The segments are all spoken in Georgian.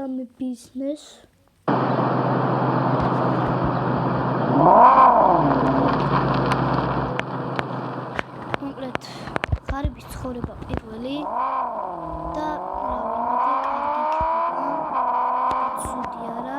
რამე ბიზნეს. კონკრეტ ღარიბის ცხოვრება პირველი და რავიმედი კარგი იქნება. ცუდი არა.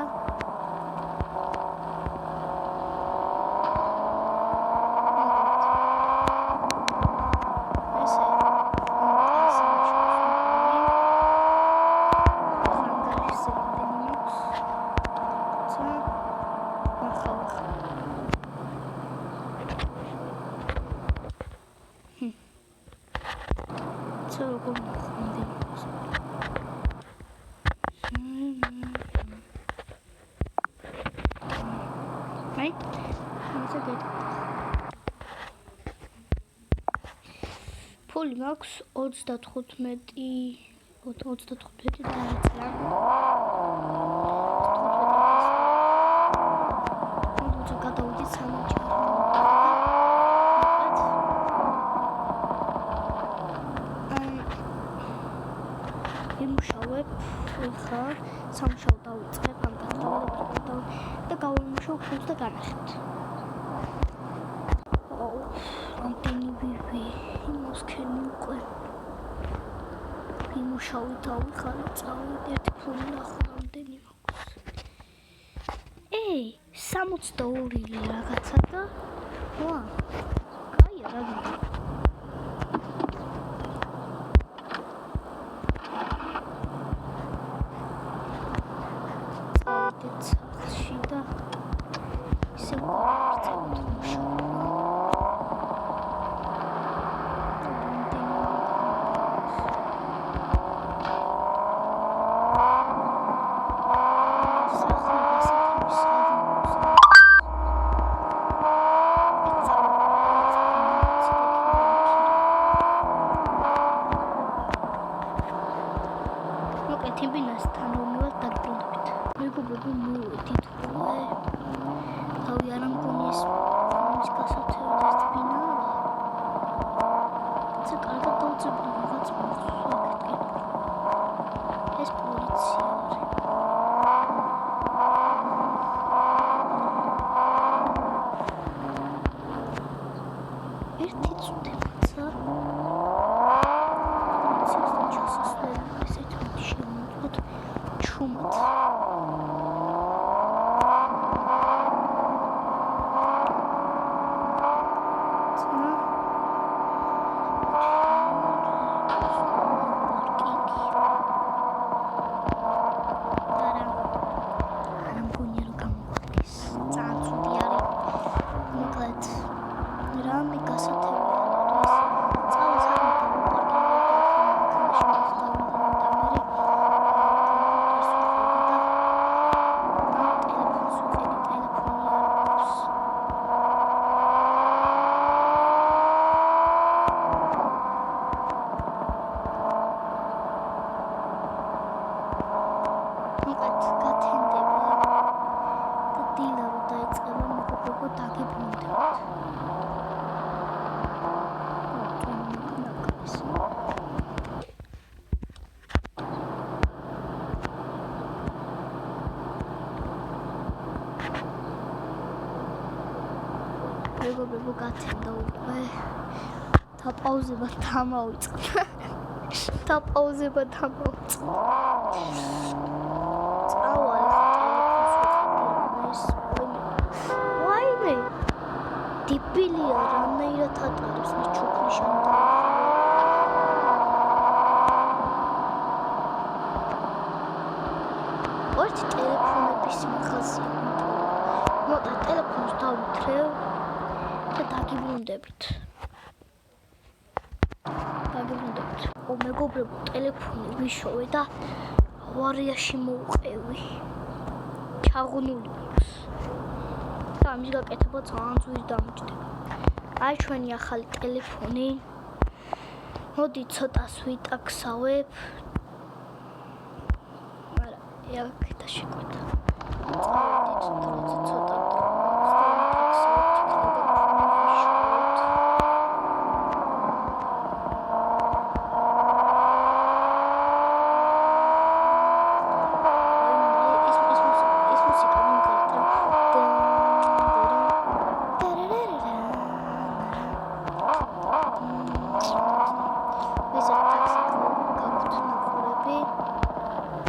ფული მაქვს 35 დაეწერა. მოდი გადავიდეთ სამოჯარო. იმუშავებ ხა სამუშაო დავიწყებ ამ და გავიმუშავებ ფულს და განახეთ. ამდენი ვივი მოსქენი უკვე იმუშავე დავიხარე წავიდე ერთი ფული ნახო ამდენი მაქვს. 62 რაღაცა და ვა კაია რა გინდა. წავიდეთ სახლში და ისე ვარწევთ მუშაობა. მეგობრებო გაცემდა უკვე დაპაუზება დამავიწყდა. წავალი ტელეფონს ვაიმე დიბილია რანაირად ატარებს ეს ჩუქნიშანი და ორთი ტელეფონების მახაზია. მოკლედ ტელეფონს დავითრევ და დაგიბრუნდებთ. მეგობრებო ტელეფონი ვიშოვე და ავარიაში მოვყევი. ჩაღუნული აქვს. და ამის გაკეთება ძალიან ძვირი დამჭდება. აი ჩვენი ახალი ტელეფონი. მოდი ცოტას ვიტაქსავებ. არა, აქეთა შეკვეთა. წავედით დროზე ცოტა დრო.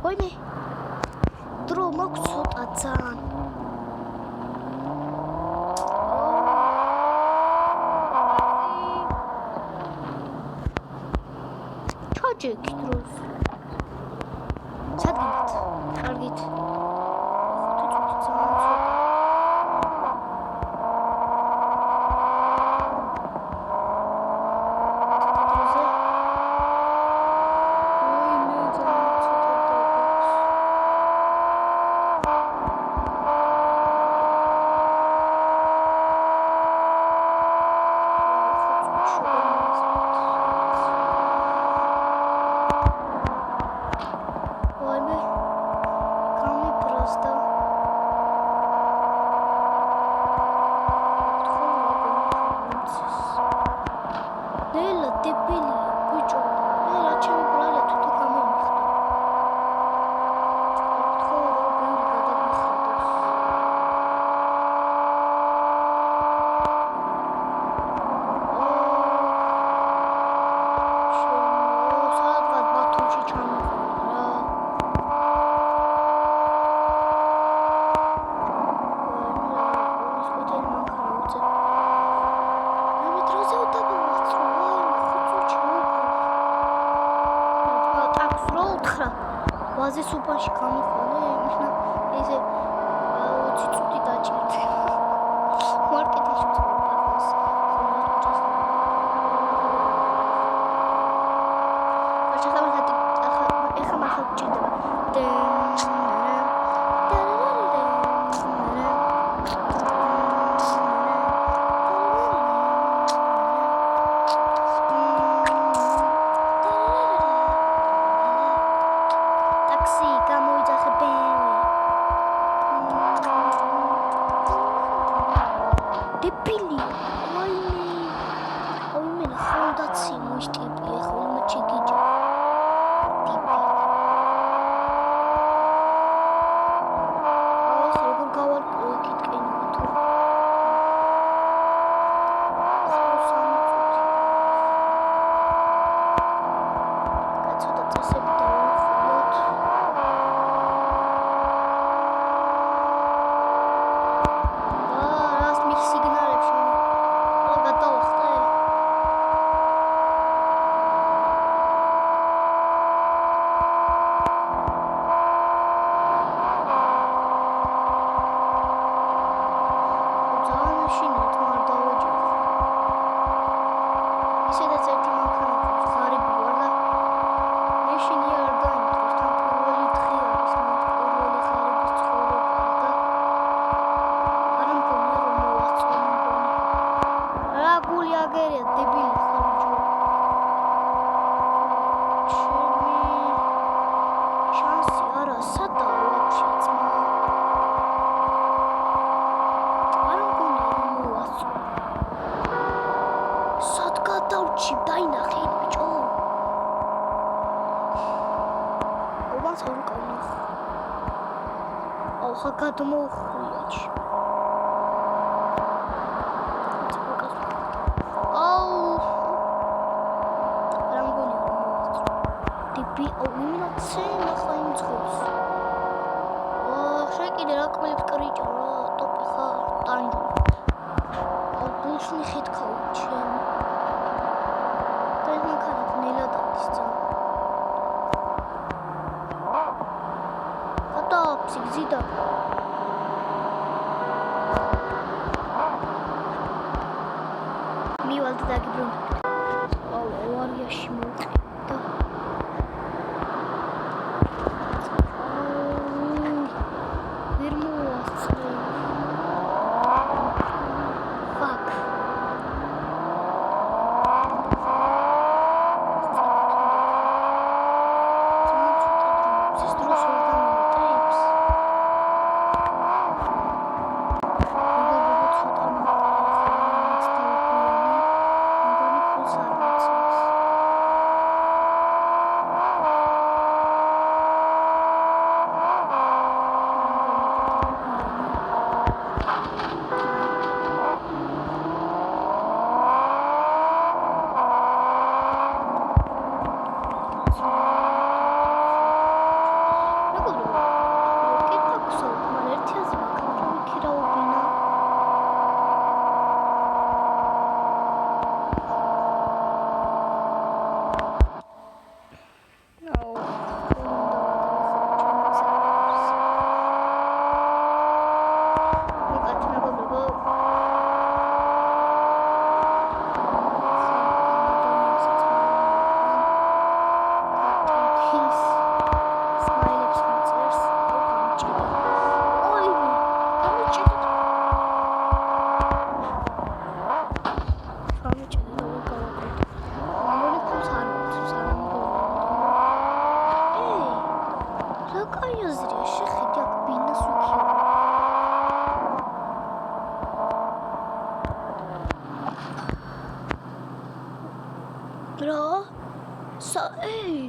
ვაიმე დრო მაქვს ცოტა ძალიან ჩაჯექი დროს სადგინდით კარგით ვაზე სუპაში გამიყვანე იმისნა ესე 20 წუთი დაჭირდა მარკეტინგში ვწავდას ეხა მართლა გჭირდება გადმოუხრიაჩ რამგონი ტიპი აუმინაცე ნახა იმ ძღოლს შეკიდე რა კმელებს კრიჭა რა ტოპი ხარ ტანჯუ ბულშნი ხეთქავი ჩემი და ეს მანქანა ნელა დადის და ფსიგზიდა მივალდა დაგიბრუნდა ავარიაში მოვყიდა ვერ მოახსნე ფაკ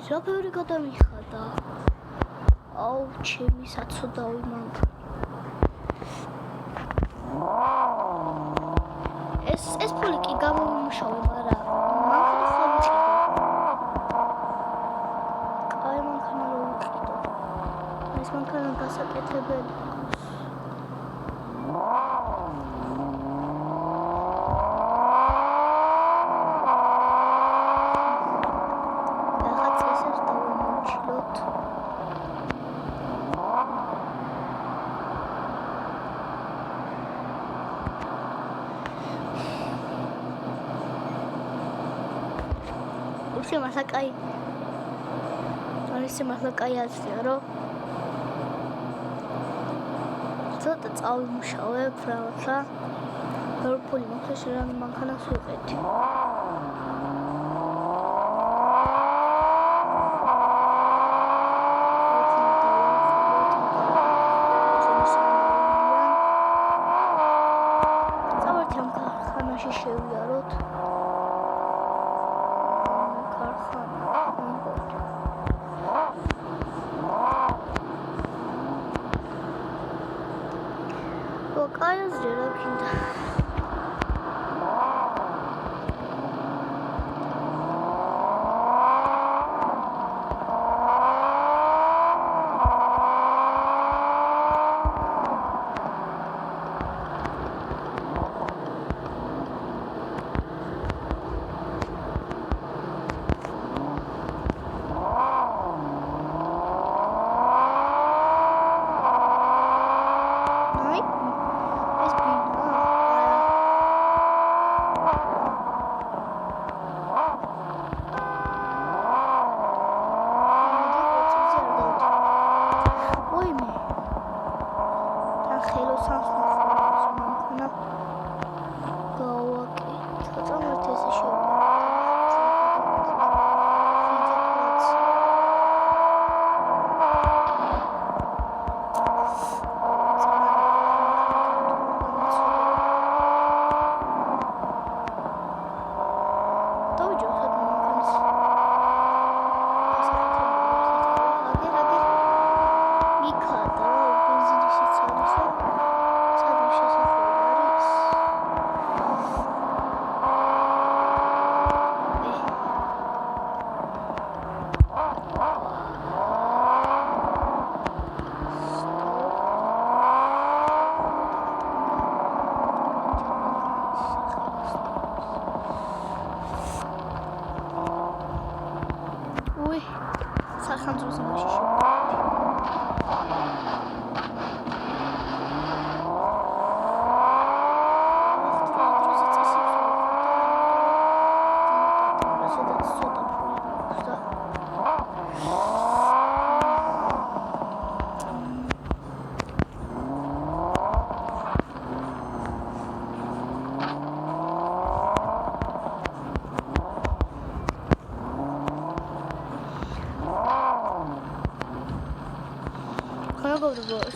რა ბევრი გადამიხადა. აუ, ჩემი საცოდავი მანქანა. ეს ფული კი გამომიმუშავე, მაგრამ მანქანა ხომ ვიყიდო. კაი მანქანა რო ვიყიდო. ეს მანქანა გასაკეთებელი. მართლა კაი. არის მართლა კაი აზრია, რომ ცოტა წავიმუშავებ რაღაცა. ბევრი ფული მაქვს, რომ მანქანას ვიყიდე. წავართ ამ ქარხანაში შევიაროთ. კაი აზრია რა გინდა. სახანძროს იმაში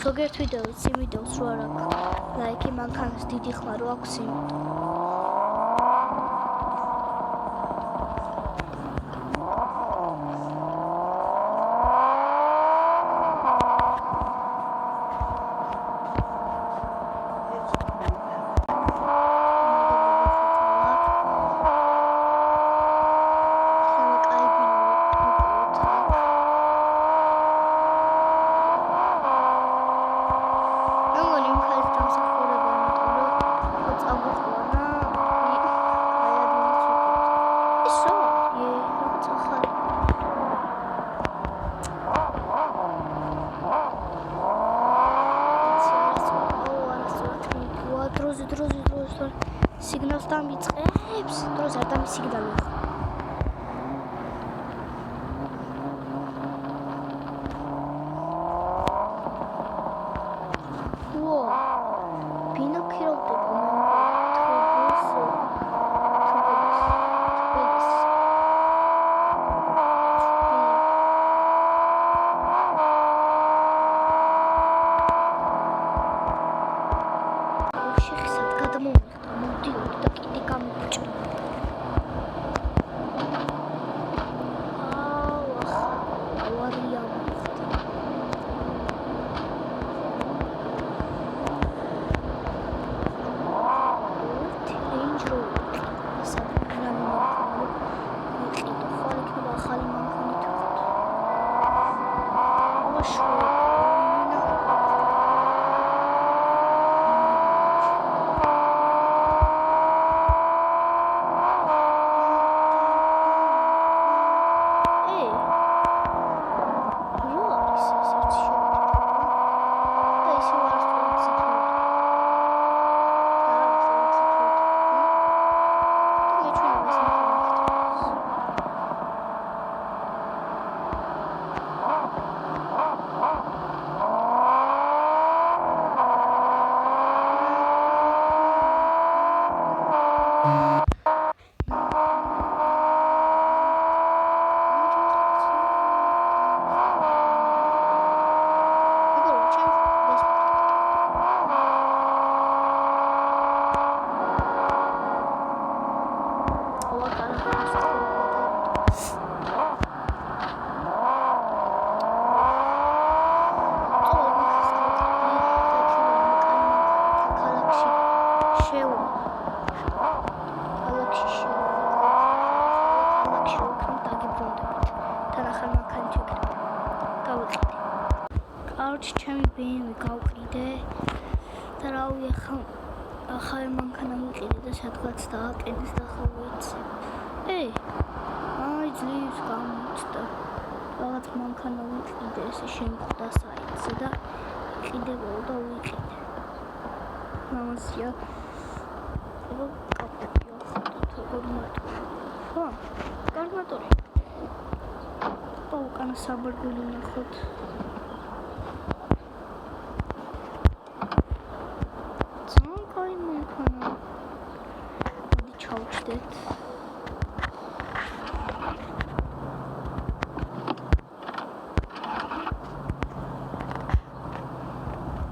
ზოგიერთ ვიდეოს იმ ვიდეოს რო არ აქვს ლაიკი მანქანას დიდი ხმა რო აქვს იმიტომ სიგნალს დამიწყებს, დროს არ დამისიგნალო. ჩემი BMW გავყიდე და რავი ახალი მანქანა მიყიდე და სადღაც დააყენეს და ხო ვიცი. აი ძლივს გამოჩნდა. რაღაც მანქანა მიყიდე ესე შემხვდა საიტზე და ყიდებოდა და ვიყიდე. მამაზია რომ კაპიტია თორემატო. ხო, გარმატორი. უკან საბარგული ნახოთ.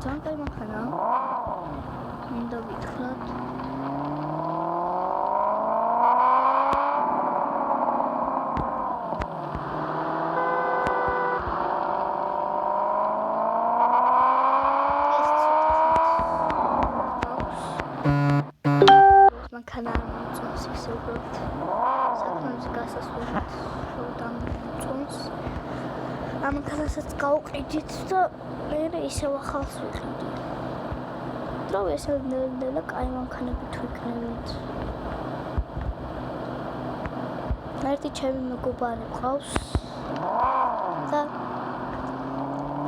ძალიან კაი მანქანა. მინდა ვითხრათ. მანქანა მოწონს ისე უბრალოდ. საქმეზე გასასვლელად შევდამ მოწონს. ამქანასაც გავყიდით და მე ისევ ახალს ვიყიდი. რავი ესე ნელ-ნელა კაი მანქანები თუ იქნებით. ერთი ჩემი მეგობარი მყავს და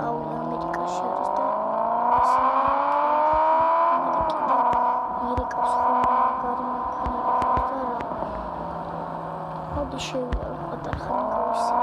ამერიკაში არის და ესე ამერიკას ხომ მაგარი მანქანები და მოდი შევივალ პატარა ხანი გავისი.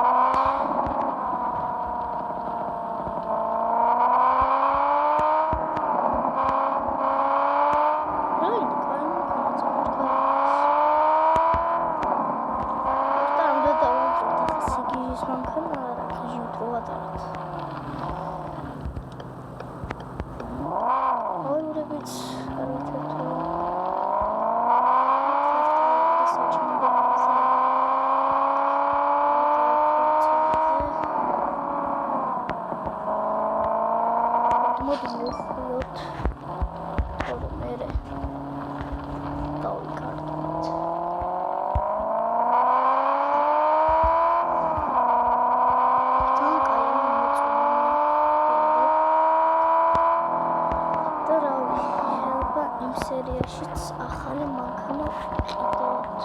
სერიაში ახალი მანქანა ვიყიდოთ.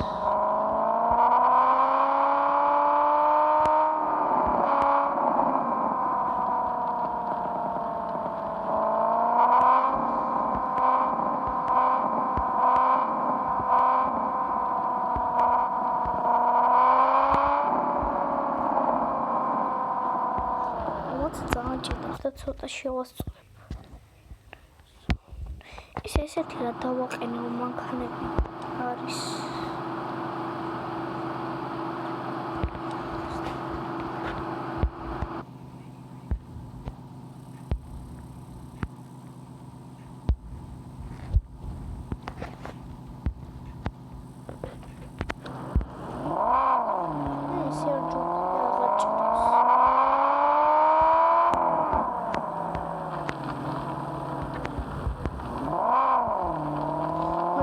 ძალიან ჭირდება და ცოტა შევასწორებ. ესეთი რა დავაყენო მანქანები არის.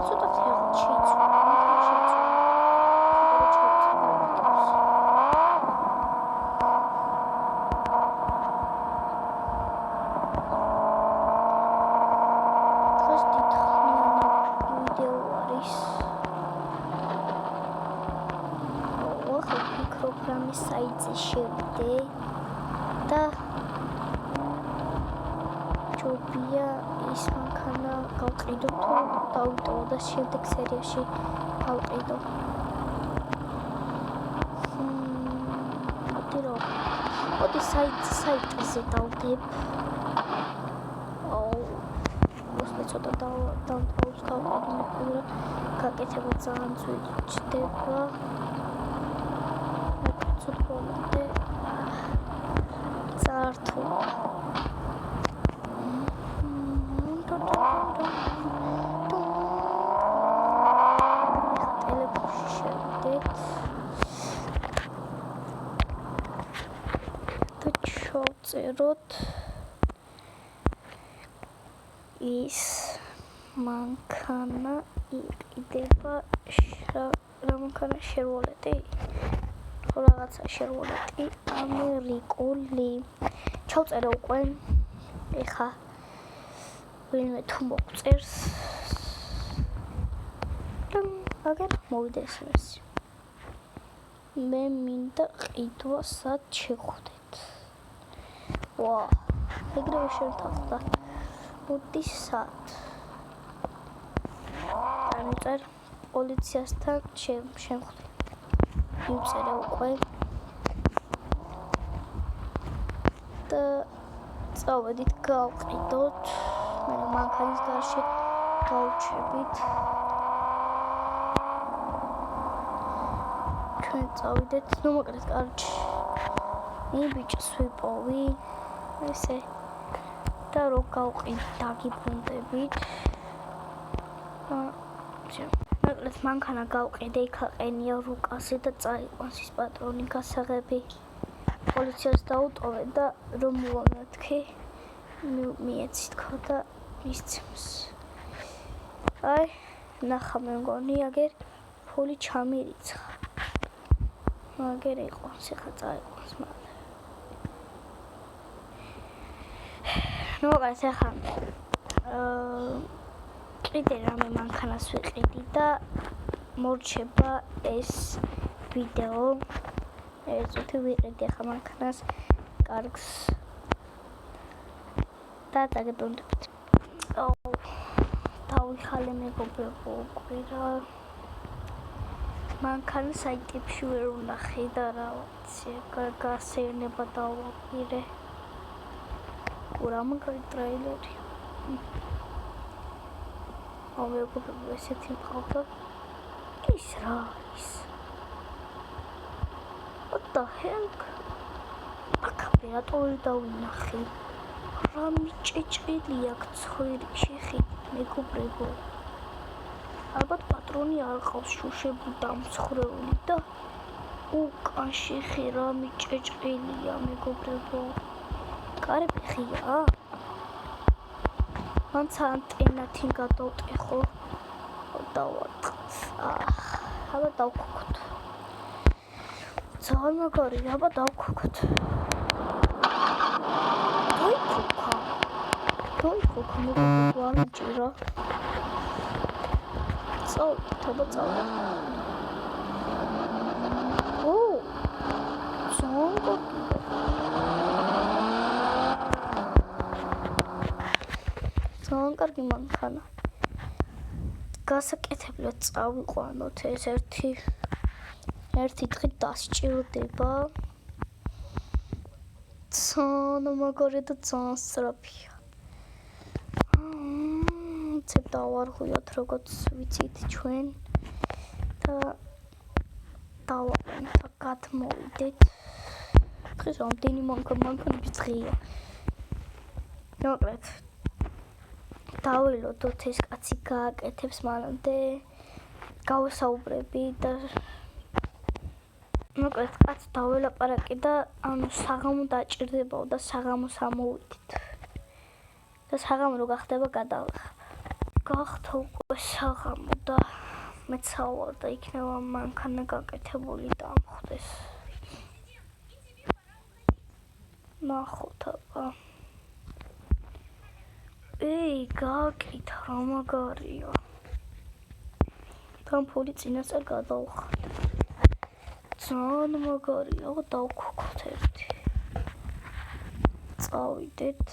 ცოტა თეატრში იცვლა. მანქანის საიტზე შევიდე და ჯობია ის მანქანა გავყიდო თუ დავიტოვო და შემდეგ სერიაში გავყიდო. მოდი საიტზე დავდებ. ცოტა დავთვალოს გავყიდო, გაკეთება ძალიან ძვირი ჩდება. ცოტა მომდე წართვა. ტელეფონში შევიდეთ და შევწეროთ ის მანქანა იყიდება რა მანქანა შერვოლეტი ხო რაღაცა შერვოლეტი ამერიკული ჩავწერე უკვე ეხა ვინმე თუ მოგწერს აგერ მოვიდა SMS-ი მე მინდა ყიდვა სად შეხვდეთ ვა ეგრევე შევთანხმდა მოდი სად ანიწერ პოლიციასთან შემხვდი მივწერე უკვე და წავედით გავყიდოთ მე მანქანის გარშე გავჩებით ჩვენ წავიდეთ ნუ მოკლედ კარჩი ბიჭს ვიპოვი ესე და რო გავყიდ დაგიბრუნდებით მოკლედ მანქანა გავყიდე იქ აყენია რუკაზე და წაიყვანს ის პატრონი გასაღები პოლიციას დაუტოვე და რომ მოვამეთქი მიეცი თქო და მისცემს აი ნახა მე მგონი აგერ ფული ჩამირიცხა აგერ იყვანს ეხა წაიყვანს მალე ნუ მოკლედ ეხა კიდე რამე მანქანას ვიყიდი და მორჩება ეს ვიდეო ერთერთი ვიყიდი ახლა მანქანას კარგს და დაგებრუნდებით დავიხალე მეგობრებო უკვე რა მანქანა საიტებში ვერ ვნახე და რა ვიცი გასეირნება დავაპირე გურამაგარი ტრეილერი მეგობრებო ესეთი მყავდა ის რა ის what the heck აკაპერატორი დავინახე რა მიჭეჭილი აქ ცხვირში ხი მეგობრებო ალბათ პატრონი არ ყავს შუშები დამცხრეული და უკანში ხი რა მიჭეჭილია მეგობრებო კარები ხია მან ანტენათი გადავტეხო აბა დავქოქოთ ძალიან მაგარი აბა დავქოქოთ დავიქოქა მეგობრებო არ მიჭირა წავიდეთ აბა წავიდეთ ძალიან კარგი მანქანა გასაკეთებლად წავიყვანოთ ეს ერთი დღე დასჭირდება ძალიან მაგარი და ძალიან სწრაფია ცებ დავარღვიოთ როგორც ვიცით ჩვენ და დავაყენთ და გადმოვიდეთ დღეს რამდენი მანქანების დღეა მოკლედ დავილოდოთ ეს კაცი გააკეთებს მანამდე გავესაუბრები და მოკლედ კაც დაველაპარაკე და ანუ საღამო დაჭირდებაო და საღამოს ამოვიდით და საღამო რო გახდება გადავიხარ გახდა უკვე საღამო და მეცავალ და იქნება მანქანა გაკეთებული დამხვდეს ნახოთ აბა გააკეთა რა მაგარია თან ფული წინასწარ გადავხატე ძალიან მაგარია, დავქოქოთ ერთი. წავიდეთ.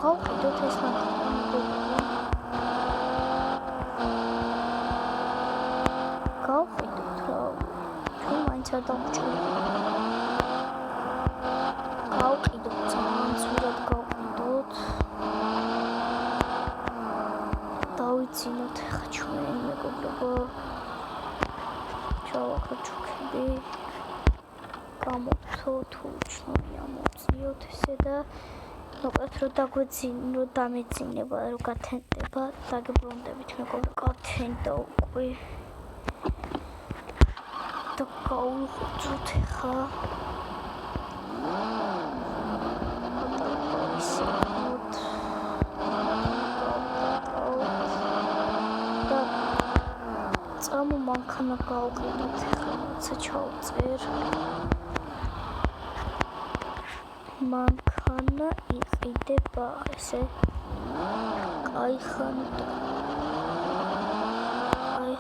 გავყიდოთ ეს გავყიდოთ რა ჩვენ მაინც არ დავჭირდება გავყიდოთ ძალიან ძვირად გავყიდოთ დავიცინოთ ახლა ჩვენ მეგობრებო ჩავაკროთ ჩუქები გამოვთოთ უჩნია მოვწიოთ ესე და მოკლედ რომ დაგვეძინო დამეძინება რომ გათენდება დაგებრუნდებით მეგობრებო გათენდა უკვე და გავუხუცოთ ახლა წამო მანქანა გავყიდოთ ახლა როცა ჩავწერ მანქანა იყიდება ესე კაი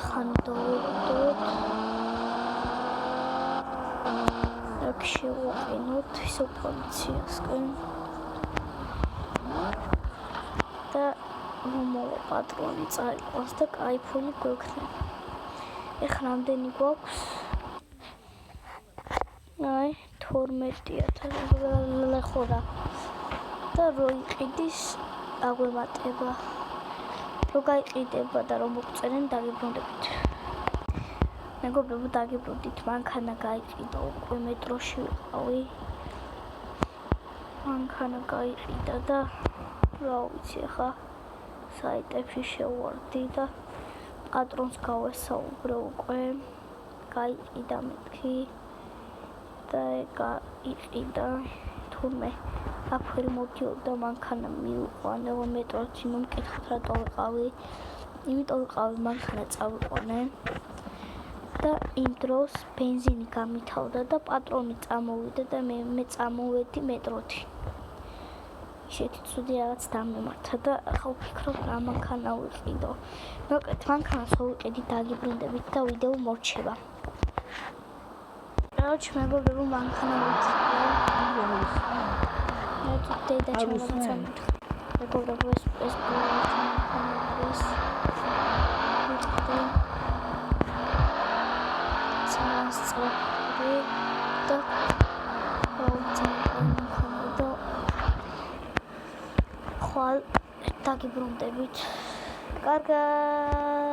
ხანდოვდოთ აქ შევაყენოთ ისო პოლიციასკენ და მომავალ პატრონი წაიყვანს და კაიფული გვექნება ეხლა რამდენი გვაქვს აი 12,000 ლეხურა და რო იყიდის აგვემატება რო გაიყიდება და რომ მოგწერენ დაგიბრუნდებით მეგობრებო დაგიბრუნდით მანქანა გაიყიდა უკვე მეტროში ვიყავი მანქანა გაიყიდა და რა ვიცი ახლა საიტებში შევვარდი და პატრონს გავესაუბრე უკვე გაიყიდა მეთქი და გაიყიდა თურმე აფერი მოდიოდა მანქანა მივიყვანე მეტროში მომკითხოთ რატო ვიყავი იმიტომ ვიყავი მანქანა წავიყვანე და იმ დროს ბენზინი გამითავდა და პატრონი წამოვიდა და მე წამოვედი მეტროთი ისეთი ცუდი რაღაც დამემართა და ახლა ვფიქრობ რა მანქანა ვიყიდო მოკლედ მანქანას ვიყიდი დაგიბრუნდებით და ვიდეო მორჩება Короче, მეგობრებო მანქანა ვიყიდა. მე დედა ჩამოწამე. მეგობრებო ეს მანქანა არის. წასწრაფი და მანქანა და ხვალ დაგიბრუნდებით. კარგად